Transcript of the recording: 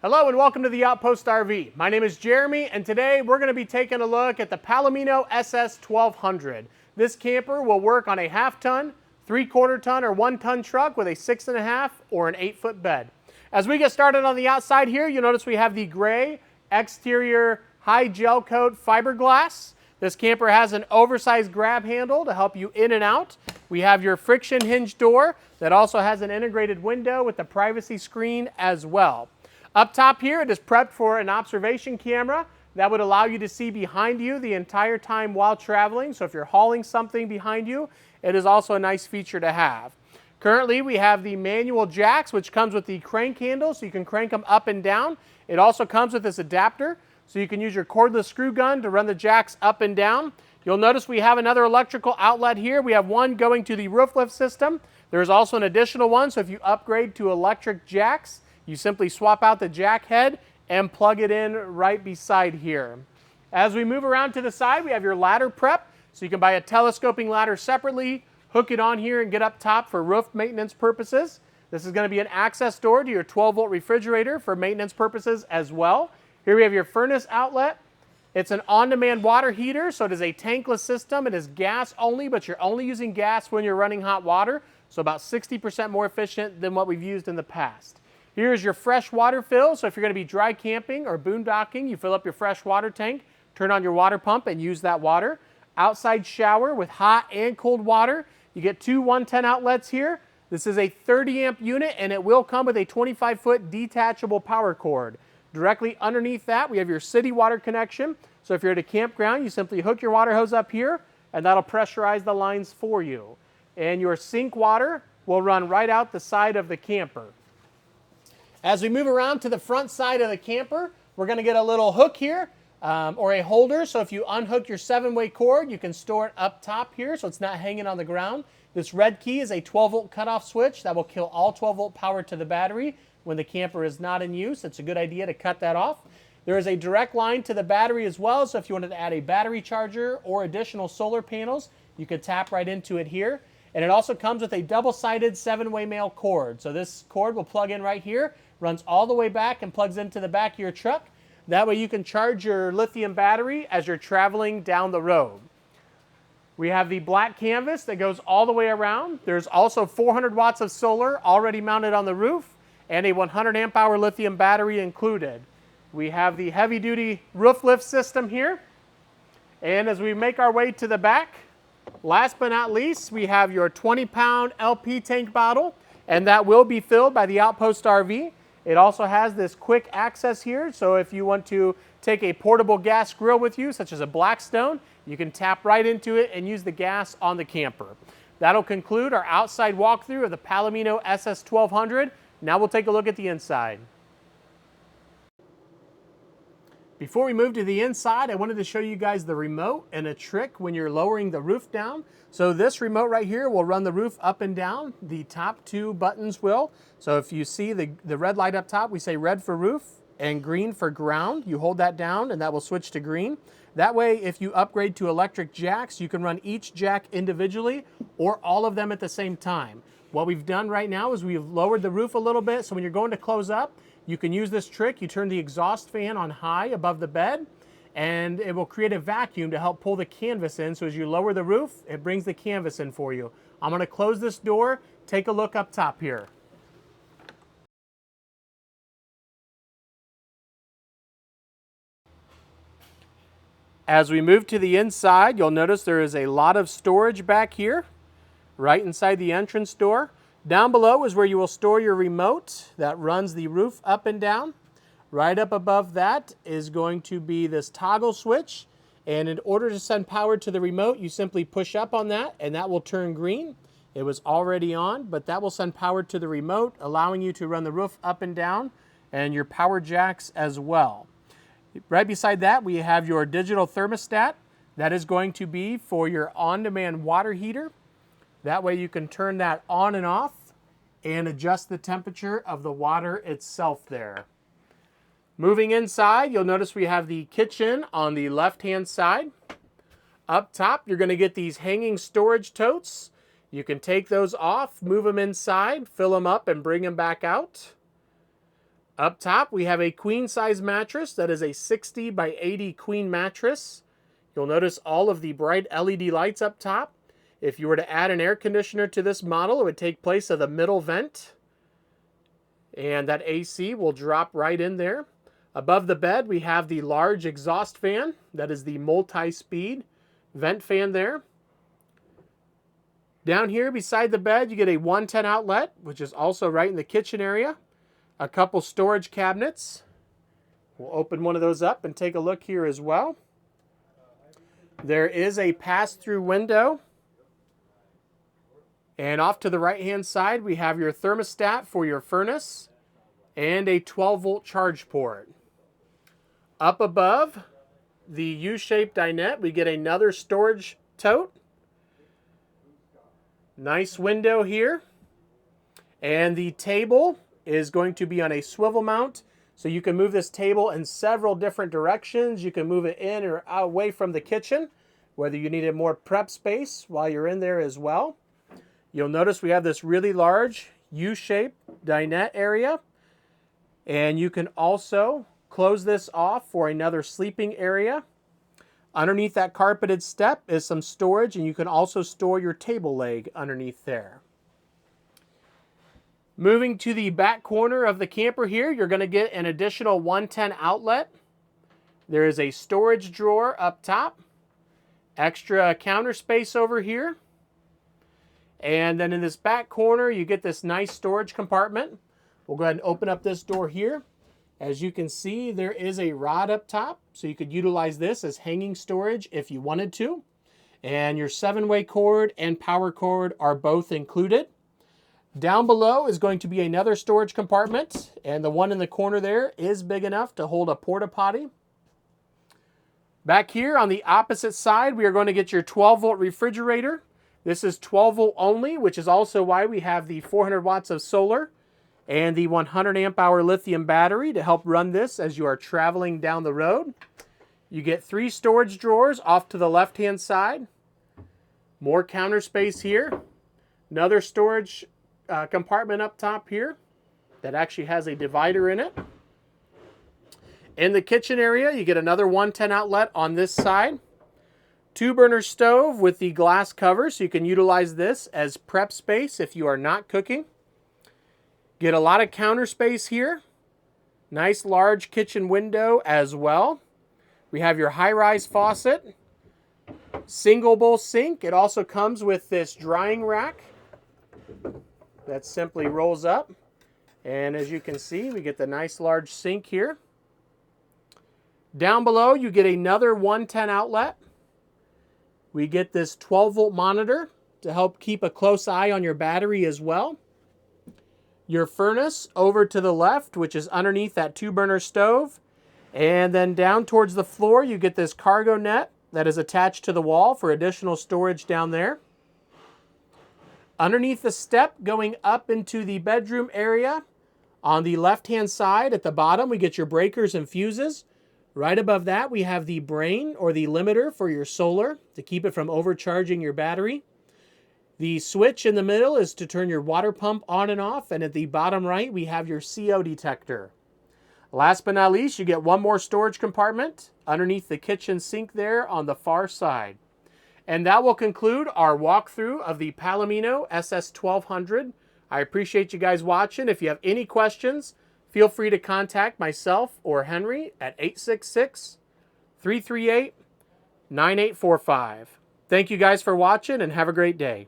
Hello and welcome to the Outpost RV. My name is Jeremy and today we're going to be taking a look at the Palomino SS-1200. This camper will work on a half-ton, 3/4 ton, or 1-ton truck with a 6.5 or an 8-foot bed. As we get started on the outside here, you'll notice we have the gray exterior high gel coat fiberglass. This camper has an oversized grab handle to help you in and out. We have your friction hinge door that also has an integrated window with the privacy screen as well. Up top here, it is prepped for an observation camera that would allow you to see behind you the entire time while traveling. So if you're hauling something behind you, it is also a nice feature to have. Currently, we have the manual jacks, which comes with the crank handle, so you can crank them up and down. It also comes with this adapter, so you can use your cordless screw gun to run the jacks up and down. You'll notice we have another electrical outlet here. We have one going to the roof lift system. There's also an additional one, so if you upgrade to electric jacks, you simply swap out the jack head and plug it in right beside here. As we move around to the side, we have your ladder prep, so you can buy a telescoping ladder separately, hook it on here and get up top for roof maintenance purposes. This is going to be an access door to your 12-volt refrigerator for maintenance purposes as well. Here we have your furnace outlet. It's an on-demand water heater, so it is a tankless system. It is gas only, but you're only using gas when you're running hot water, so about 60% more efficient than what we've used in the past. Here's your fresh water fill, so if you're going to be dry camping or boondocking, you fill up your fresh water tank, turn on your water pump and use that water. Outside shower with hot and cold water. You get two 110 outlets here. This is a 30 amp unit and it will come with a 25-foot detachable power cord. Directly underneath that, we have your city water connection. So if you're at a campground, you simply hook your water hose up here and that'll pressurize the lines for you. And your sink water will run right out the side of the camper. As we move around to the front side of the camper, we're going to get a little hook here or a holder. So if you unhook your 7-way cord, you can store it up top here so it's not hanging on the ground. This red key is a 12-volt cutoff switch that will kill all 12-volt power to the battery when the camper is not in use. It's a good idea to cut that off. There is a direct line to the battery as well, so if you wanted to add a battery charger or additional solar panels, you could tap right into it here. And it also comes with a double-sided 7-way male cord. So this cord will plug in right here, runs all the way back and plugs into the back of your truck. That way you can charge your lithium battery as you're traveling down the road. We have the black canvas that goes all the way around. There's also 400 watts of solar already mounted on the roof and a 100 amp hour lithium battery included. We have the heavy duty roof lift system here. And as we make our way to the back, last but not least, we have your 20-pound LP tank bottle, and that will be filled by the Outpost RV. It also has this quick access here, so if you want to take a portable gas grill with you, such as a Blackstone, you can tap right into it and use the gas on the camper. That'll conclude our outside walkthrough of the Palomino SS-1200. Now we'll take a look at the inside. Before we move to the inside, I wanted to show you guys the remote and a trick when you're lowering the roof down. So this remote right here will run the roof up and down. The top two buttons will. So if you see the red light up top, we say red for roof and green for ground. You hold that down and that will switch to green. That way, if you upgrade to electric jacks, you can run each jack individually or all of them at the same time. What we've done right now is we've lowered the roof a little bit, so when you're going to close up, you can use this trick. You turn the exhaust fan on high above the bed, and it will create a vacuum to help pull the canvas in. So as you lower the roof, it brings the canvas in for you. I'm going to close this door. Take a look up top here. As we move to the inside, you'll notice there is a lot of storage back here, right inside the entrance door. Down below is where you will store your remote that runs the roof up and down. Right up above that is going to be this toggle switch. And in order to send power to the remote, you simply push up on that and that will turn green. It was already on, but that will send power to the remote, allowing you to run the roof up and down and your power jacks as well. Right beside that, we have your digital thermostat. That is going to be for your on-demand water heater. That way you can turn that on and off and adjust the temperature of the water itself there. Moving inside, you'll notice we have the kitchen on the left-hand side. Up top, you're going to get these hanging storage totes. You can take those off, move them inside, fill them up, and bring them back out. Up top, we have a queen size mattress that is a 60 by 80 queen mattress. You'll notice all of the bright LED lights up top. If you were to add an air conditioner to this model, it would take place of the middle vent. And that AC will drop right in there. Above the bed, we have the large exhaust fan. That is the multi-speed vent fan there. Down here beside the bed, you get a 110 outlet, which is also right in the kitchen area. A couple storage cabinets. We'll open one of those up and take a look here as well. There is a pass-through window. And off to the right-hand side, we have your thermostat for your furnace and a 12-volt charge port. Up above the U-shaped dinette, we get another storage tote. Nice window here. And the table is going to be on a swivel mount, so you can move this table in several different directions. You can move it in or away from the kitchen, whether you needed more prep space while you're in there as well. You'll notice we have this really large U-shaped dinette area, and you can also close this off for another sleeping area. Underneath that carpeted step is some storage, and you can also store your table leg underneath there. Moving to the back corner of the camper here, you're going to get an additional 110 outlet. There is a storage drawer up top, extra counter space over here. And then in this back corner, you get this nice storage compartment. We'll go ahead and open up this door here. As you can see, there is a rod up top, so you could utilize this as hanging storage if you wanted to. And your 7-way cord and power cord are both included. Down below is going to be another storage compartment, and the one in the corner there is big enough to hold a porta potty. Back here on the opposite side, we are going to get your 12-volt refrigerator. This is 12-volt only, which is also why we have the 400 watts of solar and the 100 amp hour lithium battery to help run this as you are traveling down the road. You get 3 storage drawers off to the left-hand side. More counter space here. Another storage compartment up top here that actually has a divider in it. In the kitchen area, you get another 110 outlet on this side. 2-burner stove with the glass cover, so you can utilize this as prep space if you are not cooking. Get a lot of counter space here. Nice large kitchen window as well. We have your high-rise faucet. Single bowl sink. It also comes with this drying rack that simply rolls up. And as you can see, we get the nice large sink here. Down below, you get another 110 outlet. We get this 12-volt monitor to help keep a close eye on your battery as well. Your furnace over to the left, which is underneath that 2-burner stove. And then down towards the floor, you get this cargo net that is attached to the wall for additional storage down there. Underneath the step going up into the bedroom area, on the left-hand side at the bottom, we get your breakers and fuses. Right above that, we have the brain or the limiter for your solar to keep it from overcharging your battery. The switch in the middle is to turn your water pump on and off, and at the bottom right, we have your CO detector. Last but not least, you get one more storage compartment underneath the kitchen sink there on the far side. And that will conclude our walkthrough of the Palomino SS-1200. I appreciate you guys watching. If you have any questions, feel free to contact myself or Henry at 866-338-9845. Thank you guys for watching and have a great day.